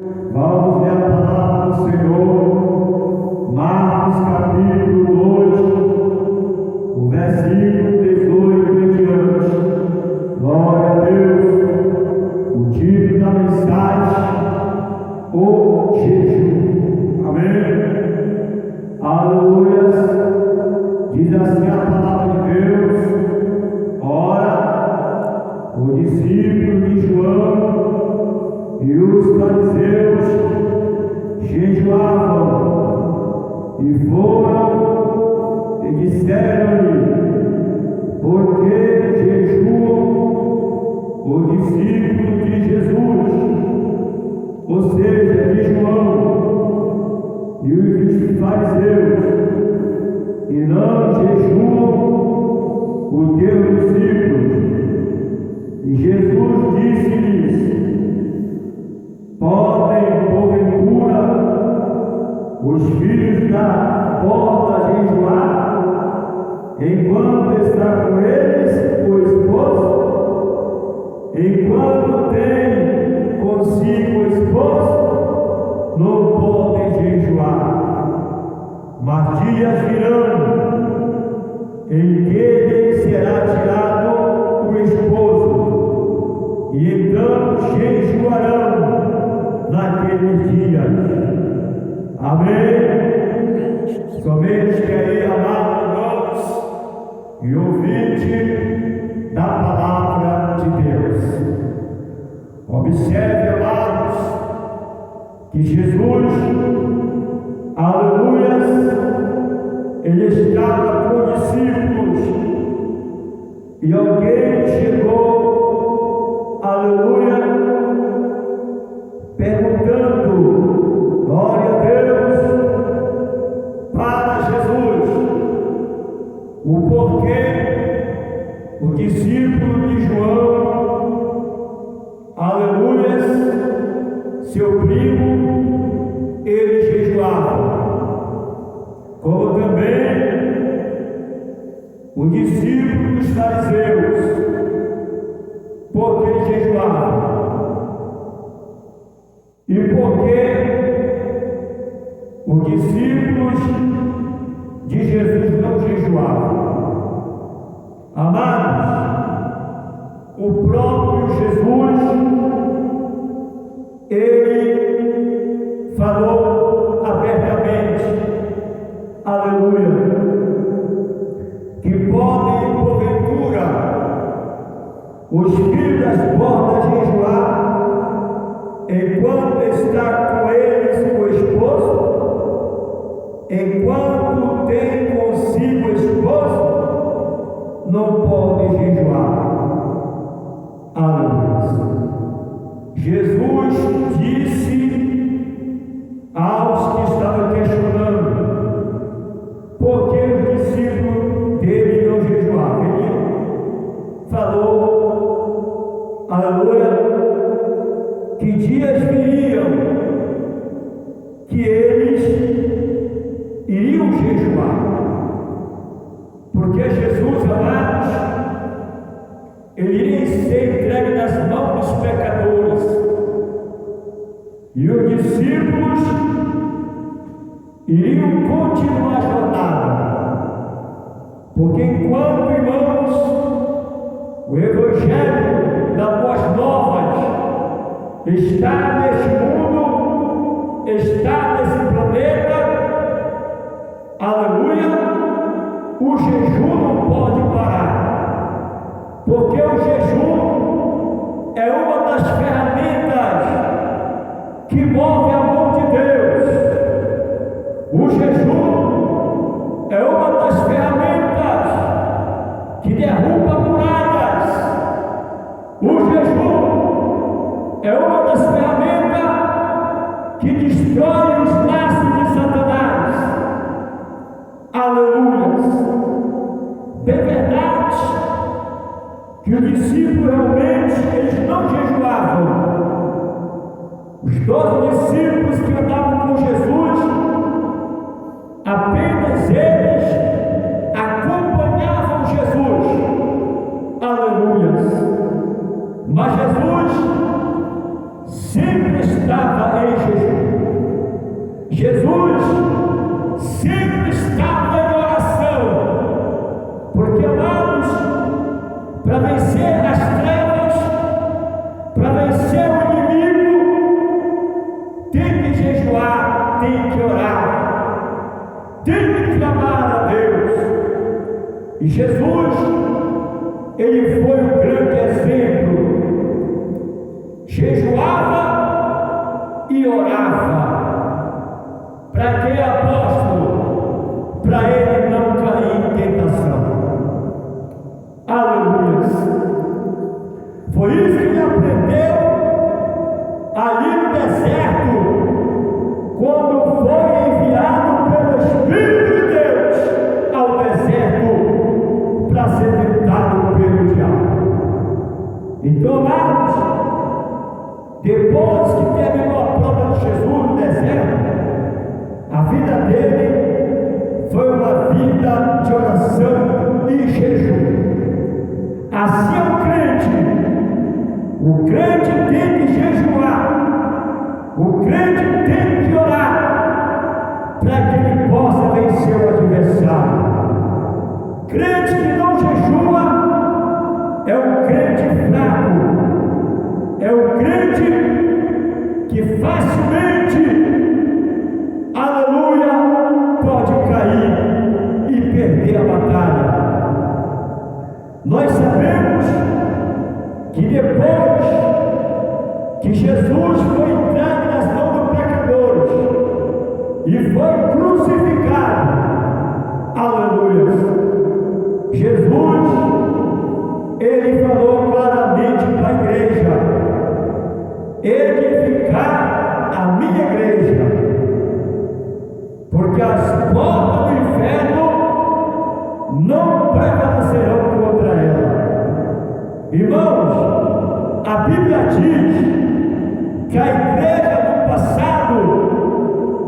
Vamos ler a palavra do Senhor, Marcos capítulo 2, o versículo 18 em diante. Glória a Deus. O título da mensagem: o jejum. Amém? Aleluia. Diz assim a palavra de Deus: ora, o discípulo de João e os fariseus jejuavam e foram e disseram-lhe: por que jejuam o discípulo de Jesus, ou seja, de João, e os fariseus, e não jejuam os teus discípulos? E Jesus disse-lhes: podem, porventura, os filhos da porta jejuar, enquanto está com eles o esposo? Enquanto tem consigo o esposo, não podem jejuar. Mas dias virão em que lhe será tirado o esposo, e então jejuarão naqueles dias. Amém? Somente que aí, amados irmãos e ouvinte da palavra de Deus, observe, amados, que Jesus, aleluias, ele estava com discípulos e alguém chegou, aleluia, perguntando, glória a Deus, para Jesus, o porquê o discípulo de João, aleluias, seu primo, ele jejuava, como também o discípulo dos fariseus, porque ele jejuava. E porque os discípulos de Jesus não jejuavam? Amados, o próprio Jesus, ele falou abertamente, aleluia, que podem, porventura, os filhos das portas jejuar, enquanto está com eles o esposo? Enquanto tem consigo o esposo, não pode jejuar. Aleluia. Jesus disse aos que estavam questionando por que os discípulos dele não jejuavam. Ele falou, aleluia, que dias viriam que eles iriam jejuar, porque Jesus, amados, ele iria ser entregue nas mãos dos pecadores, e os discípulos iriam continuar a jornada, porque enquanto, irmãos, o Evangelho das Boas Novas está neste mundo, está nesse planeta, aleluia, o jejum não pode parar, porque o jejum é uma das ferramentas que move a mão de Deus. O jejum é uma das ferramentas que derruba muralhas. O jejum é uma das ferramentas que destrói os laços de Satanás. Aleluia. De verdade que os discípulos realmente eles não jejuavam. Os 12 discípulos que andavam com Jesus, apenas eles acompanhavam Jesus. Aleluia. Mas Jesus sempre estava em Jesus, ele foi um grande exemplo. Jejuava e orava. Para que, apóstolo? Para ele não cair em tentação. Aleluia. Foi isso que ele aprendeu ali no deserto, quando foi enviado pelo Espírito de Deus ao deserto para ser tentado pelo diabo. Então, amados, depois que terminou a prova de Jesus no deserto, a vida dele foi uma vida de oração e jejum. Assim é o crente tem que jejuar, o crente tem que orar, para que ele possa vencer o adversário. Crente que não jejua é um crente fraco, é um crente que facilmente, aleluia, pode cair e perder a batalha. Nós sabemos que depois que Jesus foi entregue nas mãos dos pecadores e foi crucificado, aleluia, Jesus, ele falou claramente para a igreja: edificar a minha igreja, porque as portas do inferno não prevalecerão contra ela. Irmãos, a Bíblia diz que a igreja do passado,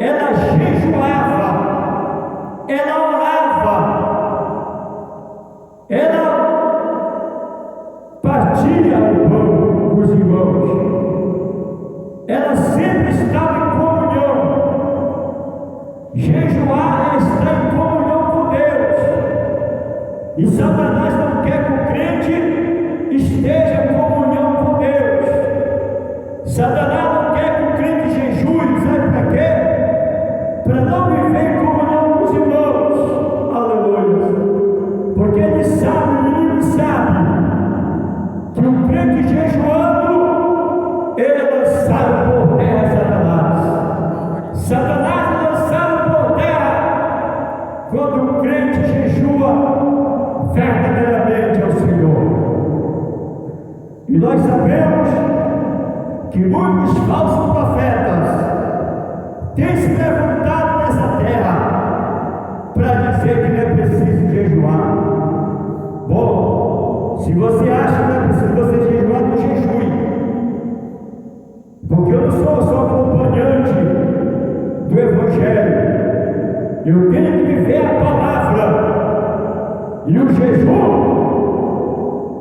ela jejuava, ela orava, ela partia o pão com os irmãos, ela sempre estava em comunhão. Jejuar é estar em comunhão com Deus, e Satanás não quer que o crente esteja em comunhão com Deus. Satanás não quer que o crente jejue, sabe para quê? Para não viver em comunhão com os irmãos, aleluia, porque ele sabe, o inimigo sabe, que o crente jejuando, ele é lançado por terra. Satanás é lançado por terra quando o crente jejua verdadeiramente ao Senhor. E nós sabemos que muitos falsos profetas têm se levantado nessa terra para dizer que não é preciso jejuar. Bom, se você acha que não é preciso você jejuar, não jejue, porque eu não sou só acompanhante do Evangelho, eu tenho que viver a palavra, e o jejum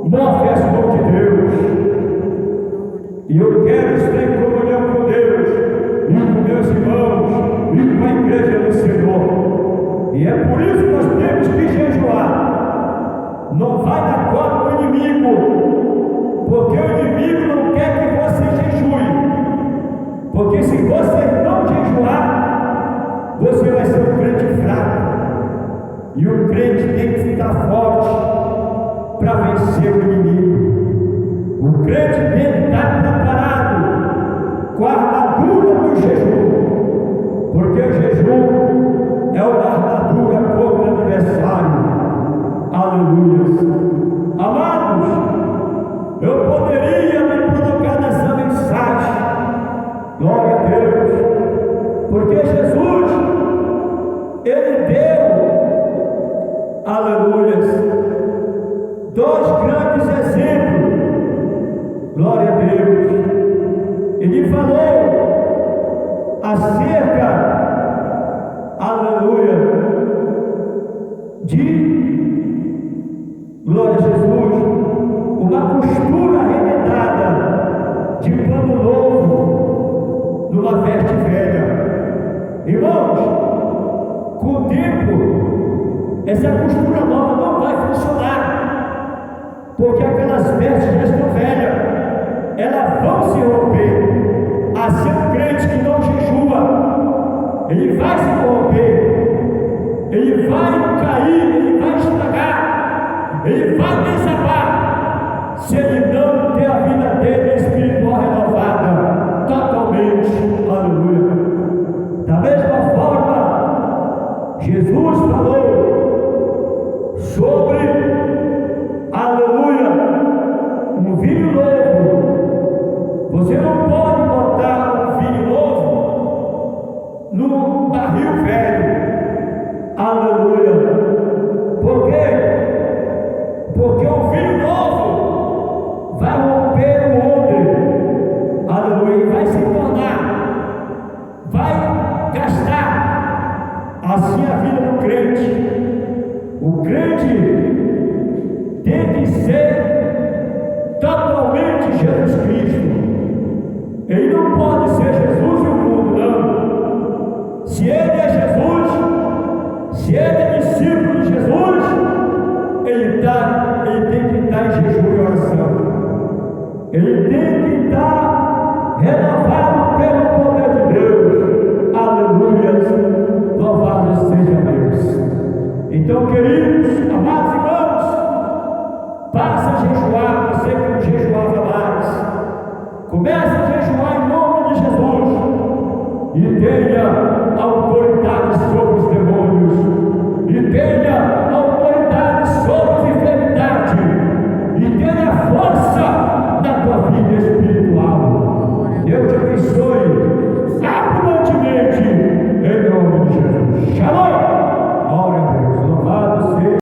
move as mãos de Deus, e eu quero estar em comunhão com Deus, e com meus irmãos, e com a igreja do Senhor, e é por isso que nós temos que jejuar. Não vai dar conta do inimigo, porque o inimigo não quer que você jejue, porque se você não jejuar, você vai ser um crente fraco, e o crente tem que ficar forte para vencer o inimigo. O crente tem que estar preparado com a armadura do jejum, porque o jejum é uma armadura contra o adversário. Aleluia. Amados, eu poderia me colocar nessa mensagem, glória a Deus, porque Jesus, ele deu, aleluia, dois grandes exemplos, glória a Deus. Ele falou acerca, aleluia, de, glória a Jesus, uma costura remendada de pano novo numa veste velha. Irmãos, com o tempo, essa costura nova não vai funcionar, porque aquelas vestes já estão velhas, elas vão se romper. Assim o crente que não jejua, ele vai se corromper, ele vai cair, ele vai estragar, ele vai desabar se ele não ter a vida dele espiritual renovada totalmente. Aleluia. Da mesma forma, Jesus falou sobre, aleluia, um vinho novo. Você não pode botar um vinho novo no barril velho. Aleluia. Por quê? Porque o vinho novo vai romper o odre. Aleluia. E vai se tornar, vai gastar. Assim a vida do crente. O crente tem que ser totalmente Jesus Cristo. Ele não pode ser Jesus